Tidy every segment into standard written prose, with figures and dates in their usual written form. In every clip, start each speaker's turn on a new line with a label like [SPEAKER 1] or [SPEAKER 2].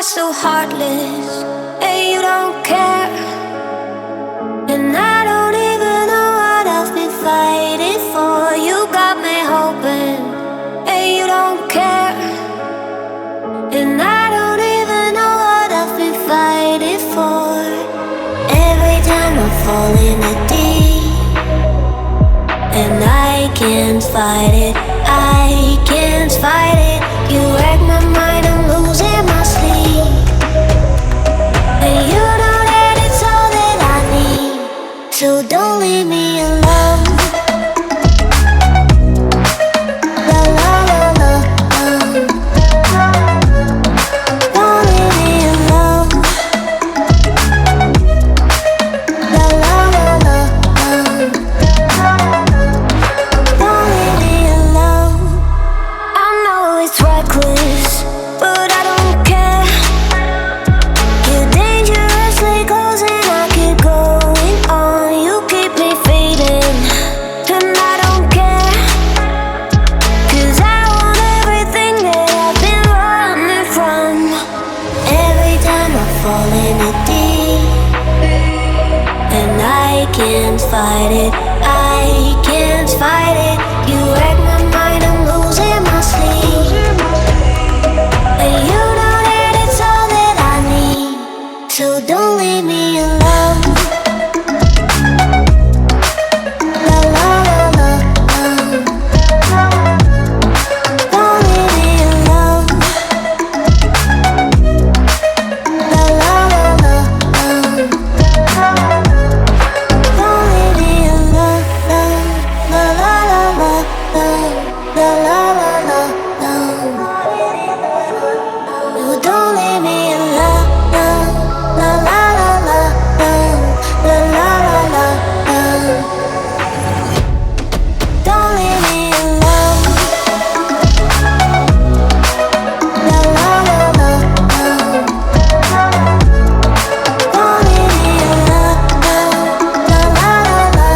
[SPEAKER 1] so heartless, and you don't care. And I don't even know what I've been fighting for. You got me hoping, and you don't care. And I don't even know what I've been fighting for. Every time I fall in the deep, and I can't fight it, I can't fight it. You wreck my mind, I'm losing my sleep. And you know that it's all that I need, so don't leave me alone. La la la la, don't leave me alone. La la la la, don't leave me alone. I know it's reckless, but I don't care. You're dangerously close and I keep going on. You keep me fading, and I don't care. 'Cause I want everything that I've been running from. Every time I fall in the deep, and I can't fight it, I can't fight it. You wreck my mind, I'm losing my sleep. And you know that it's all that I need, so don't leave me alone. La la la la, don't leave me alone. La la la la, don't leave me alone. La la la la, la la la la, no, don't leave me alone. La la la la, la la la la, don't leave me alone. La la la la, don't leave me alone. La la la la,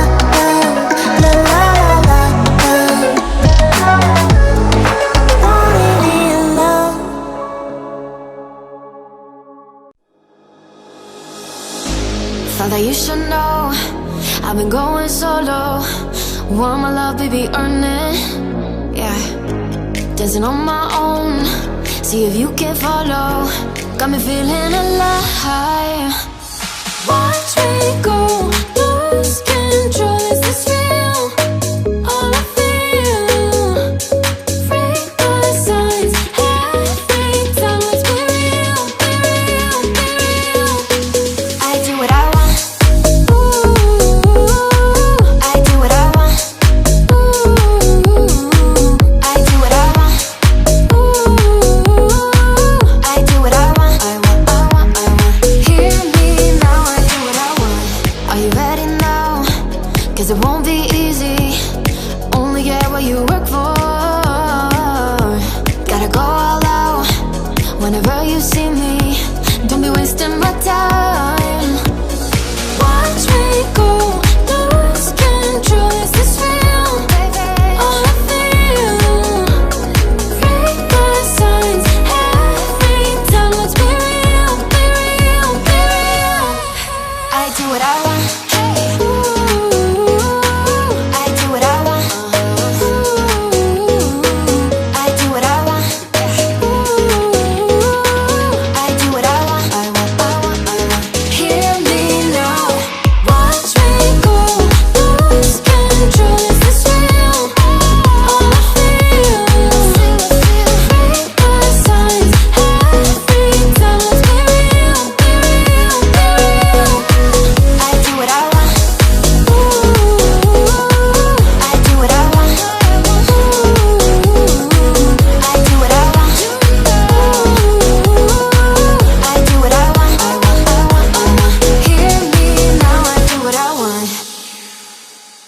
[SPEAKER 1] la la la la, don't leave me alone.
[SPEAKER 2] Thought that you should know I've been going solo. Want my love, baby, earn it. Yeah, dancing on my own. See if you can follow. Got me feeling alive. Watch me go, lose control. Is this real? All I feel. Break the signs every time. Let's be real, be real, be real. I do what I want. Ooh, I do what I want. Ooh, I do what I want. Ooh, I do what I want. I want, I want, I want. Hear me now, I do what I want. Are you ready now? 'Cause it won't be easy. Only get what you work for. Gotta go all out whenever you see me. Don't be wasting my time.